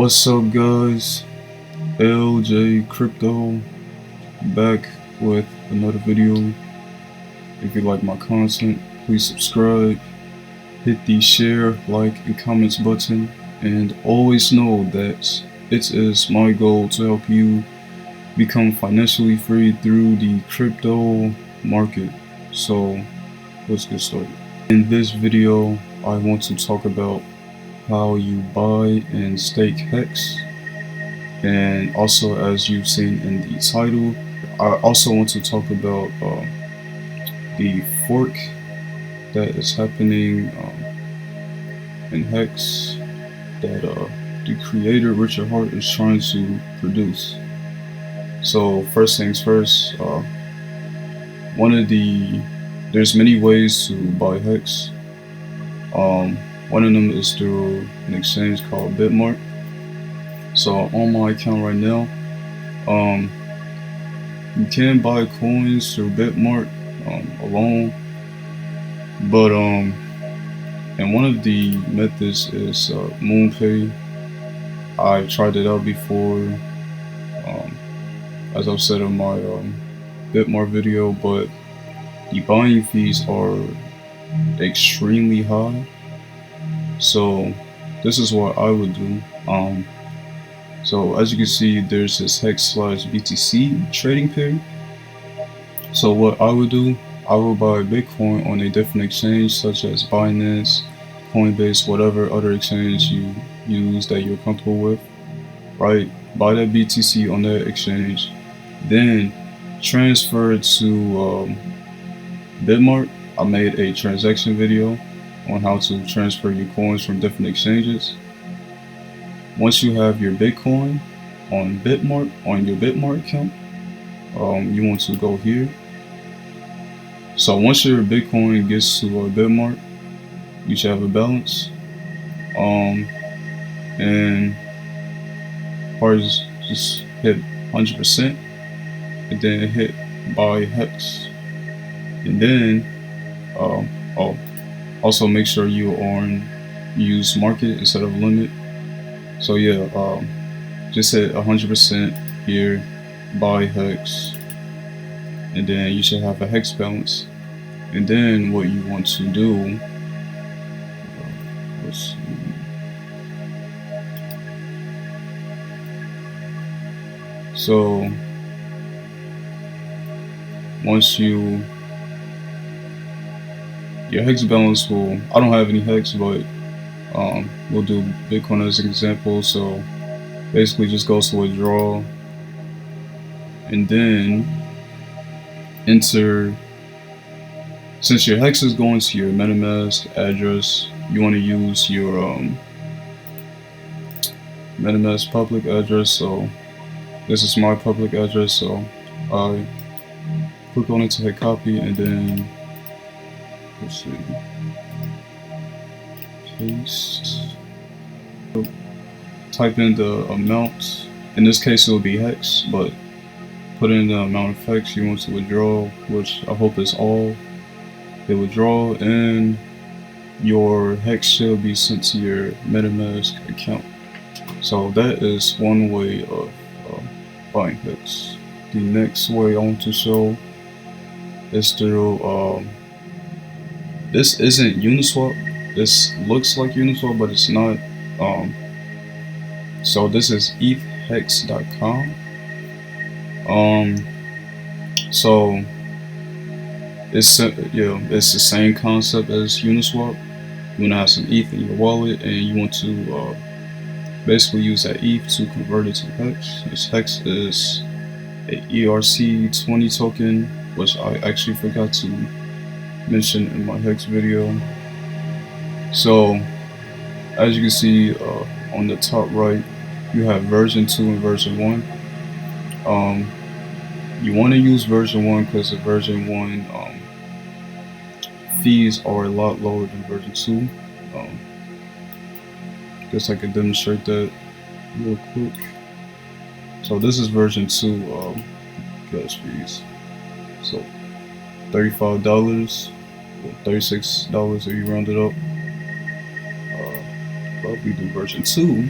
What's up, guys? LJ Crypto back with another video. If you like my content, please subscribe, hit the share, like, and comments button, and always know that it is my goal to help you become financially free through the crypto market. So let's get started. In this video, I want to talk about how you buy and stake Hex, and also, as you've seen in the title, I also want to talk about the fork that is happening in Hex that the creator Richard Hart is trying to produce. So first things first, there's many ways to buy Hex. One of them is through an exchange called BitMart. So on my account right now, you can buy coins through BitMart alone, but and one of the methods is MoonPay. I've tried it out before, as I've said in my BitMart video, but the buying fees are extremely high. So this is what I would do. So as you can see, there's this Hex/BTC trading pair. So what I would do, I will buy Bitcoin on a different exchange such as Binance, Coinbase, whatever other exchange you use that you're comfortable with, right? Buy that BTC on that exchange, then transfer it to BitMart. I made a transaction video on how to transfer your coins from different exchanges. Once you have your Bitcoin on BitMart, on your BitMart account, you want to go here. So once your Bitcoin gets to BitMart, you should have a balance. And first just hit 100%, and then hit buy Hex, and then also make sure you use market instead of limit. So yeah, just hit 100% here, buy Hex, and then you should have a Hex balance. And then what you want to do, let's see. So once your Hex balance will, I don't have any Hex, but we'll do Bitcoin as an example. So basically just go to withdraw, and then enter, since your Hex is going to your MetaMask address, you want to use your MetaMask public address. So this is my public address, so I click on it to hit copy, and then let's see, paste, type in the amount. In this case it will be Hex, but put in the amount of Hex you want to withdraw, which I hope is all. Hit withdraw, and your Hex should be sent to your MetaMask account. So that is one way of buying Hex. The next way I want to show is through this isn't Uniswap. This looks like Uniswap, but it's not. So this is ETHHex.com. So it's the same concept as Uniswap. You want to have some ETH in your wallet, and you want to basically use that ETH to convert it to Hex. This Hex is a ERC20 token, which I actually forgot to mention in my Hex video. So as you can see on the top right, you have version 2 and version 1. You want to use version 1 because the version 1 fees are a lot lower than version 2. Guess I could demonstrate that real quick. So this is version 2 gas fees. So $35 or $36 if you round it up. But we do version 2.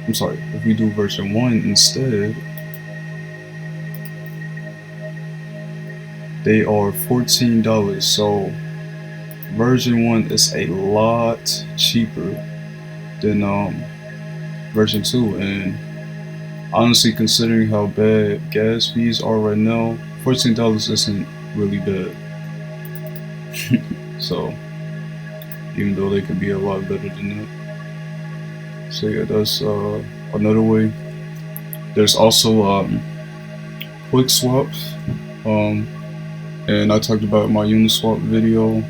I'm sorry, if we do version 1 instead, they are $14. So version 1 is a lot cheaper than version 2, and honestly, considering how bad gas fees are right now, $14 isn't really bad. So even though they could be a lot better than that. So yeah, that's another way. There's also quick swaps, and I talked about my Uniswap video,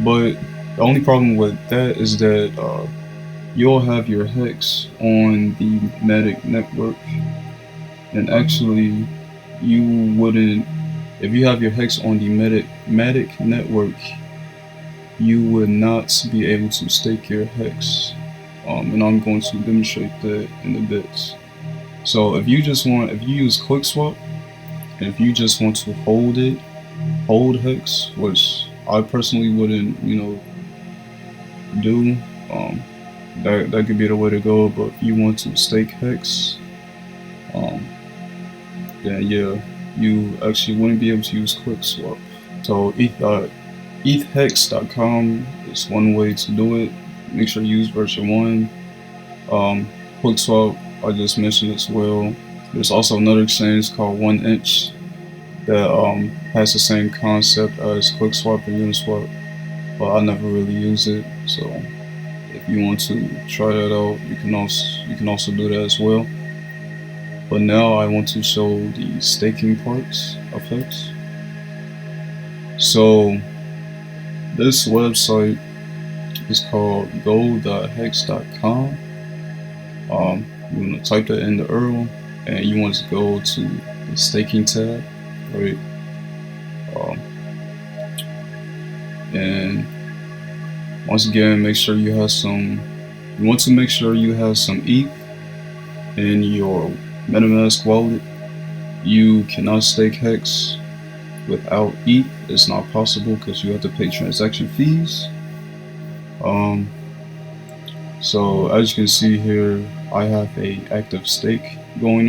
but the only problem with that is that you'll have your hex on the Matic network, and actually you wouldn't, if you have your hex on the Matic network, you would not be able to stake your hex, and I'm going to demonstrate that in a bit. So if you use QuickSwap, and if you just want to hold hex, which I personally wouldn't, do, um, that could be the way to go. But if you want to stake hex, um, then yeah, you actually wouldn't be able to use QuickSwap. So ETHHex.com is one way to do it. Make sure you use version 1. QuickSwap, I just mentioned as well. There's also another exchange called 1inch that has the same concept as QuickSwap and Uniswap, but I never really use it. So if you want to try that out, you can also do that as well. But now I want to show the staking parts of Hex. So this website is called go.hex.com. You want to type that in the URL, and you want to go to the staking tab, right? And once again, make sure you have some. You want to make sure you have some ETH in your MetaMask wallet. You cannot stake Hex without ETH. It's not possible because you have to pay transaction fees. So as you can see here, I have a active stake going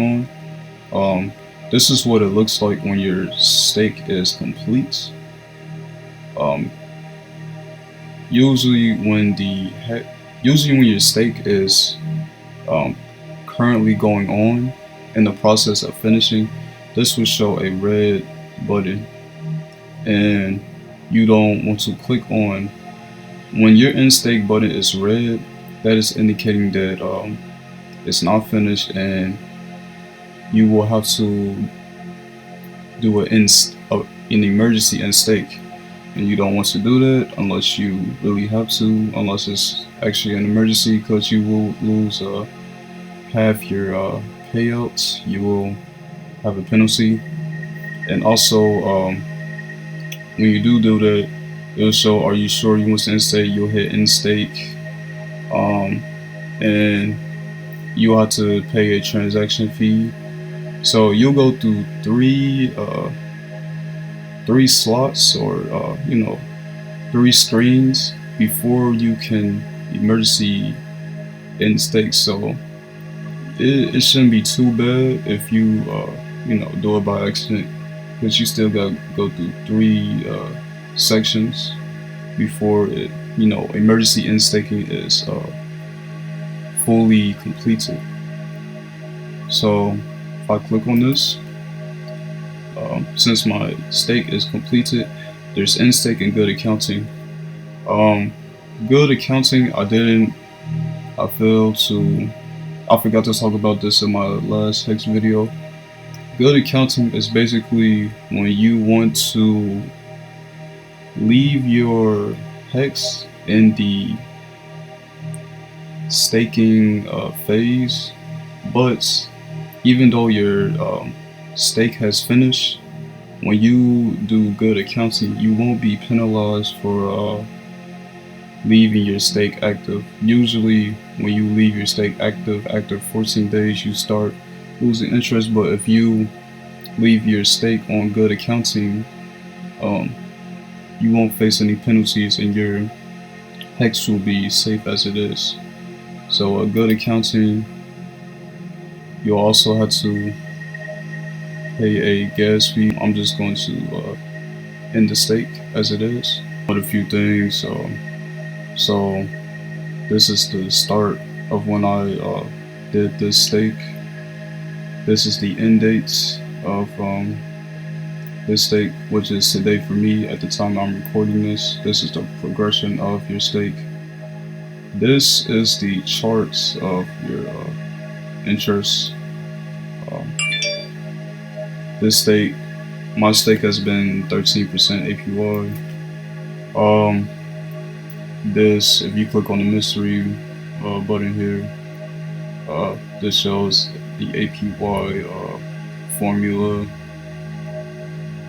on. This is what it looks like when your stake is complete. Usually when your stake is currently going on in the process of finishing, this will show a red button, and you don't want to click on. When your end stake button is red, that is indicating that it's not finished, and you will have to do an emergency end stake. And you don't want to do that unless you really have to, unless it's actually an emergency, because you will lose half your payouts. You will have a penalty. And also, when you do that, it'll show, are you sure you want to end stake? You'll hit end stake, and you'll have to pay a transaction fee. So you'll go through three slots, or 3 screens before you can emergency end stake. So it shouldn't be too bad if you do it by accident, because you still got to go through 3 sections before emergency end staking is fully completed. So if I click on this, since my stake is completed, there's end stake and good accounting. Good accounting, I forgot to talk about this in my last Hex video. Good accounting is basically when you want to leave your Hex in the staking phase, but even though your stake has finished, when you do good accounting, you won't be penalized for leaving your stake active. Usually when you leave your stake active after 14 days, you start losing interest. But if you leave your stake on good accounting, you won't face any penalties, and your Hex will be safe as it is. So a good accounting, you also have to pay a gas fee. I'm just going to end the stake as it is. But a few things. So this is the start of when I did this stake. This is the end dates of this stake, which is today for me at the time I'm recording this. This is the progression of your stake. This is the charts of your interest. Um, this stake, my stake has been 13% APY. This, if you click on the mystery button here, this shows the APY formula.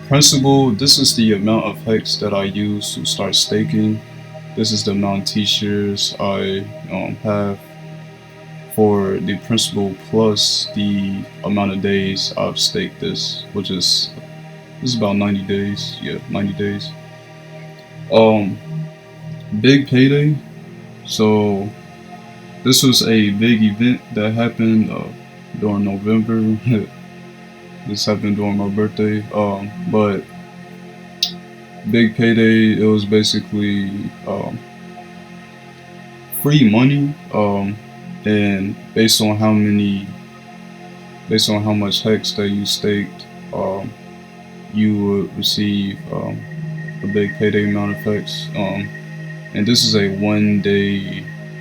Principal, this is the amount of hex that I use to start staking. This is the amount of t-shares I have for the principal plus the amount of days I've staked this, which is about 90 days. Yeah, 90 days. Big payday. So this was a big event that happened during November. This happened during my birthday. But big payday, it was basically free money. And based on how much hex that you staked, you would receive a big payday amount of hex. And this is a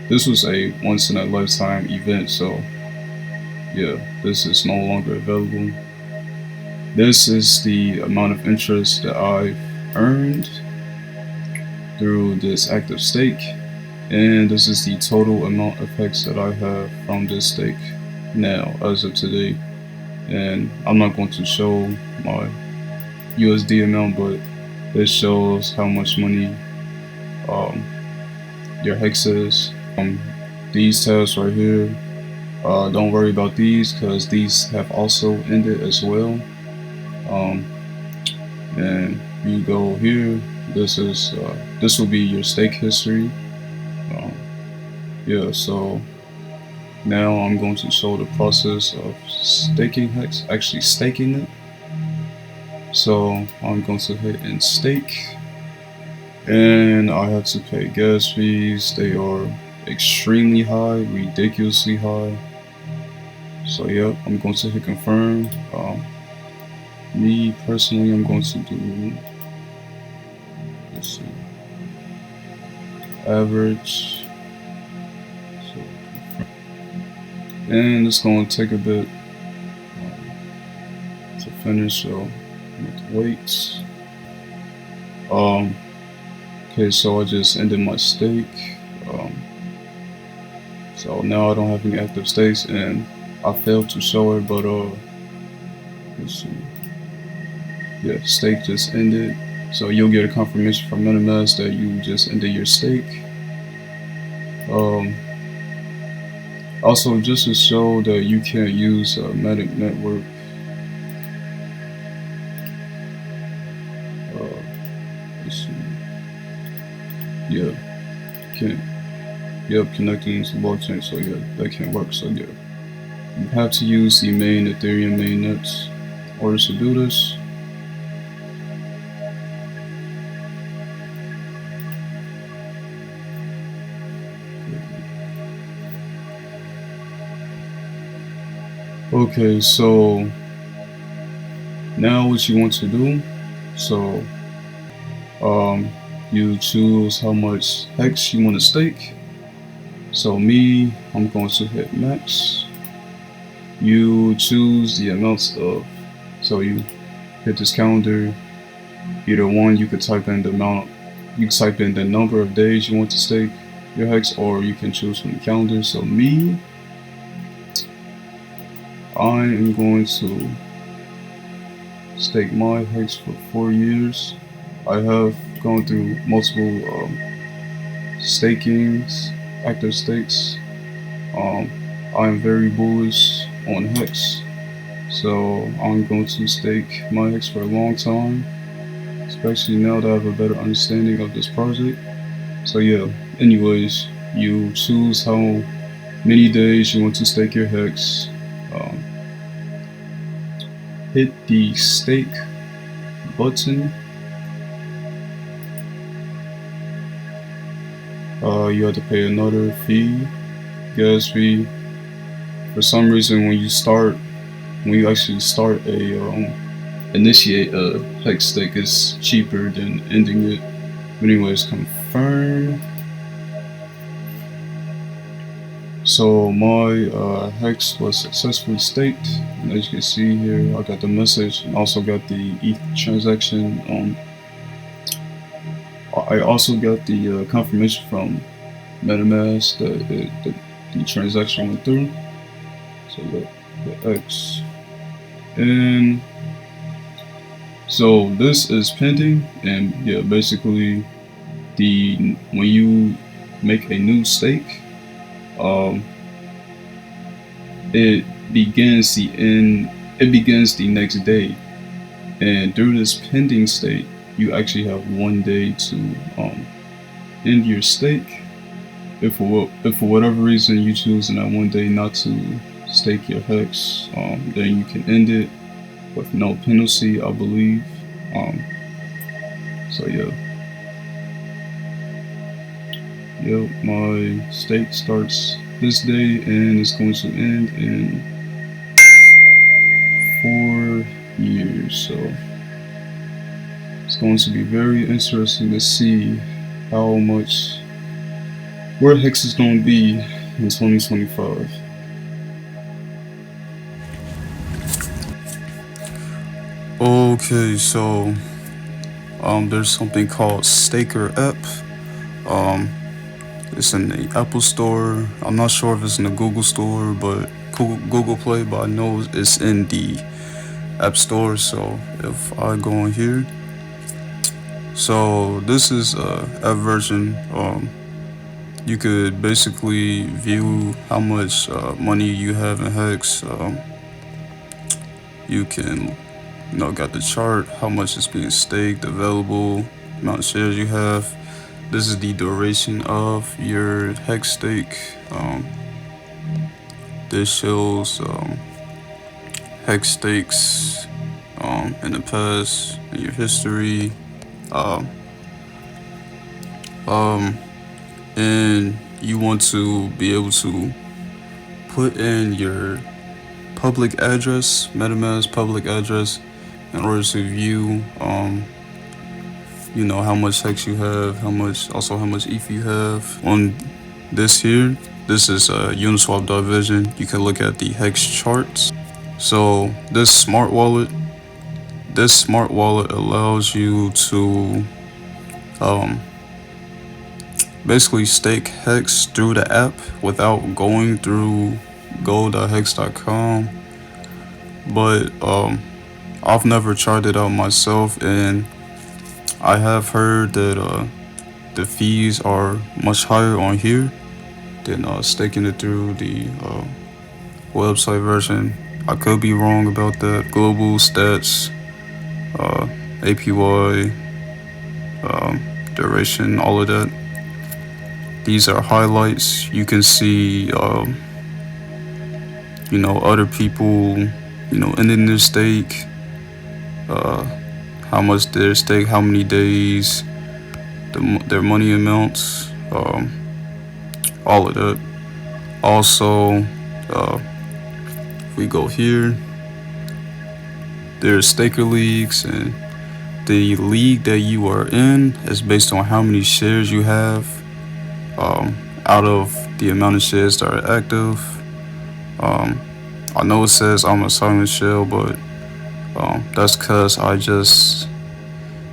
this was a once in a lifetime event, so yeah, this is no longer available. This is the amount of interest that I've earned through this active stake, and this is the total amount of hex that I have from this stake now as of today. And I'm not going to show my USD amount, but this shows how much money your hex is. These tabs right here, don't worry about these because these have also ended as well. And you go here, this will be your stake history. Yeah, so now I'm going to show the process of staking hex, actually staking it. So I'm going to hit and stake, and I have to pay gas fees. They are extremely high, ridiculously high. So yeah, I'm going to hit confirm. Me personally, I'm going to do, let's see, average. So, and it's going to take a bit to finish, so I'm going to wait. Okay, so I just ended my stake. So now I don't have any active stakes, and I failed to show it, but let's see. Yeah, stake just ended. So you'll get a confirmation from MetaMask that you just ended your stake. Also, just to show that you can't use Matic Network. Let's see. Yeah, can't. Yep, connecting to the blockchain, so yeah, that can't work. So yeah, you have to use the main Ethereum mainnet in order to do this. Okay, so now what you want to do, so you choose how much hex you want to stake. So me, I'm going to hit max. You choose the amounts of, so you hit this calendar. Either one, you could type in the amount, you can type in the number of days you want to stake your hex, or you can choose from the calendar. So me, I am going to stake my hex for 4 years. I have gone through multiple stakings, active stakes. I am very bullish on hex, so I'm going to stake my hex for a long time, especially now that I have a better understanding of this project. So yeah, anyways, you choose how many days you want to stake your hex. Um, hit the stake button. You have to pay another fee, gas fee. For some reason, when you actually start initiate a hex stake, it's cheaper than ending it. But anyways, confirm. So my hex was successfully staked, and as you can see here, I got the message and also got the ETH transaction. I also got the confirmation from MetaMask that the transaction went through. So the X, and so this is pending, and yeah, basically when you make a new stake, um, it begins the next day, and through this pending state, you actually have 1 day to end your stake. If for whatever reason you choose in that 1 day not to stake your hex, then you can end it with no penalty, I believe. So yeah, my stake starts this day and it's going to end in 4 years. So it's going to be very interesting to see how much where Hex is going to be in 2025. Okay, so there's something called Staker app. It's in the Apple Store. I'm not sure if it's in the Google Store, but Google Play. But I know it's in the App Store. So if I go in here, so this is a app version. You could basically view how much money you have in Hex. You can, got the chart, how much is being staked, available, amount of shares you have. This is the duration of your Hex stake. This shows Hex stakes in the past, in your history. And you want to be able to put in your public address, MetaMask public address, in order to view, how much Hex you have, how much ETH you have. On this here, this is Uniswap.vision. You can look at the Hex charts. So this smart wallet allows you to basically stake Hex through the app without going through go.hex.com. But I've never tried it out myself, and I have heard that the fees are much higher on here than staking it through the website version. I could be wrong about that. Global stats, APY, duration, all of that. These are highlights. You can see, other people, ending their stake, how much their stake, how many days, their money amounts, all of that. Also, if we go here, there's staker leagues, and the league that you are in is based on how many shares you have out of the amount of shares that are active. I know it says I'm a silent shell, but that's because I just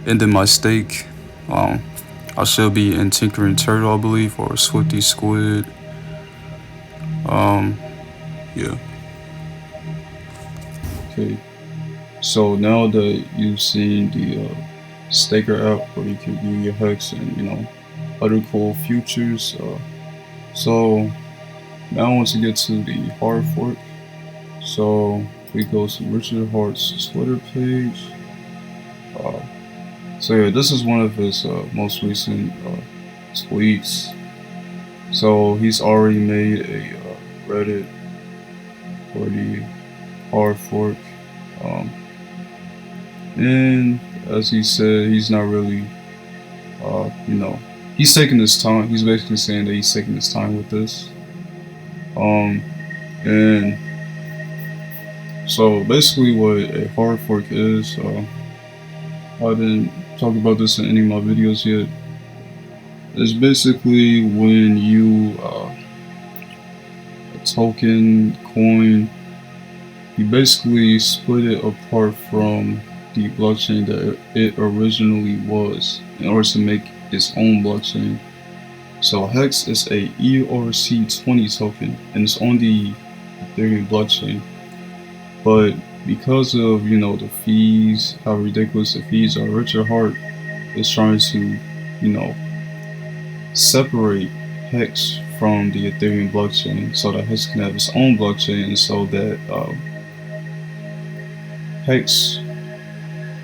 ended my stake. I should be in Tinkering Turtle, I believe, or Swifty Squid. Yeah. Okay. So now that you've seen the Staker app where you can view your Hex and other cool features, so now I want to get to the hard fork. So we go to Richard Hart's Twitter page. So yeah, this is one of his most recent tweets. So he's already made Reddit for the hard fork. Um, and as he said, he's not really, he's taking his time. He's basically saying that he's taking his time with this. And so basically, what a hard fork is, I didn't talk about this in any of my videos yet. It's basically when you a token, coin, you basically split it apart from the blockchain that it originally was in order to make its own blockchain. So Hex is a ERC20 token and it's on the Ethereum blockchain. But because of the fees, how ridiculous the fees are, Richard Hart is trying to separate Hex from the Ethereum blockchain so that Hex can have its own blockchain, so that Hex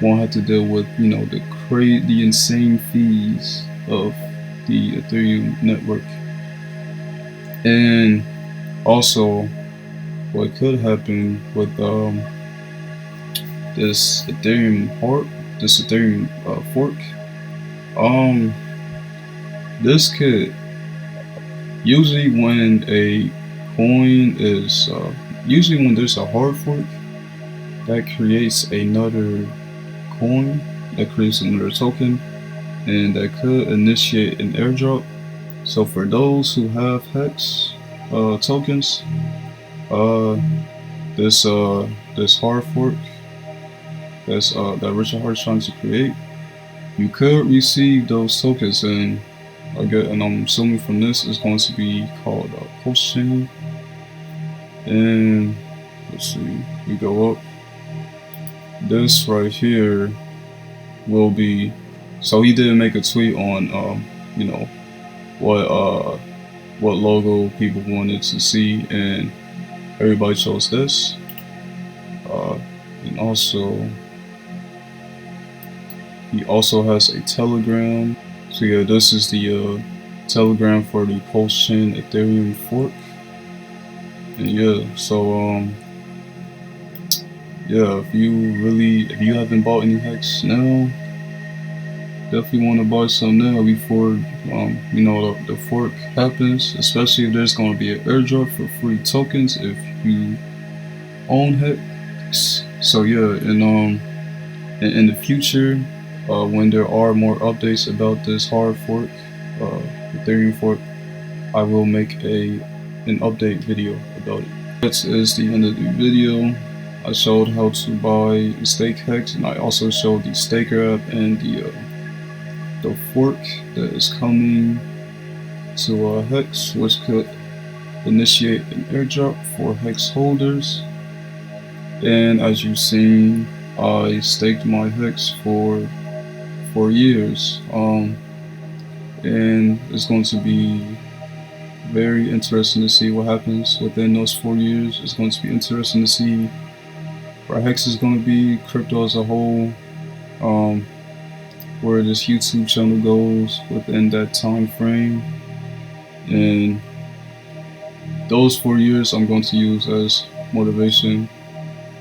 won't have to deal with the insane fees of the Ethereum network. And also, what could happen with this Ethereum fork, this could usually when a coin is usually when there's a hard fork, that creates another coin, that creates another token, and that could initiate an airdrop. So for those who have Hex tokens, this hard fork that Richard Hart's trying to create, you could receive those tokens, and I'm assuming from this is going to be called post chain. And let's see, we go up. This right here will be. So he did make a tweet on what logo people wanted to see, and everybody chose this. And also, he also has a Telegram. So yeah, this is the Telegram for the post-chain Ethereum fork. And yeah, so yeah, if you haven't bought any Hex now, definitely want to buy some now before the fork happens. Especially if there's going to be an airdrop for free tokens if you own Hex. So yeah, and in the future, when there are more updates about this hard fork, Ethereum fork, I will make an update video about it. That is the end of the video. I showed how to buy and stake Hex, and I also showed the staker app and the fork that is coming to Hex, which could initiate an airdrop for Hex holders. And as you've seen, I staked my Hex for 4 years, and it's going to be very interesting to see what happens within those 4 years. It's going to be interesting to see where Hex is going to be, crypto as a whole, where this YouTube channel goes within that time frame. And those 4 years I'm going to use as motivation,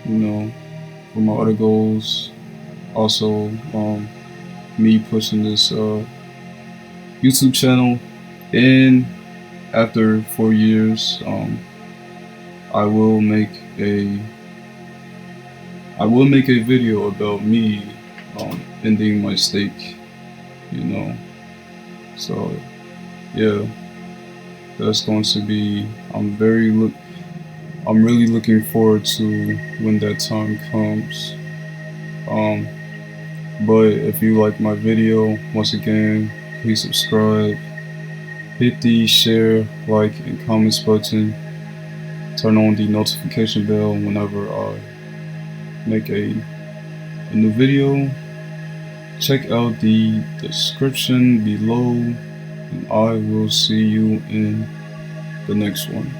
for my other goals. Also, me pushing this YouTube channel. And after 4 years, I will make a video about me ending my stake. So yeah, that's going to be. I'm really looking forward to when that time comes. But if you like my video, once again, please subscribe, hit the share, like, and comments button, turn on the notification bell whenever I make a new video. Check out the description below, and I will see you in the next one.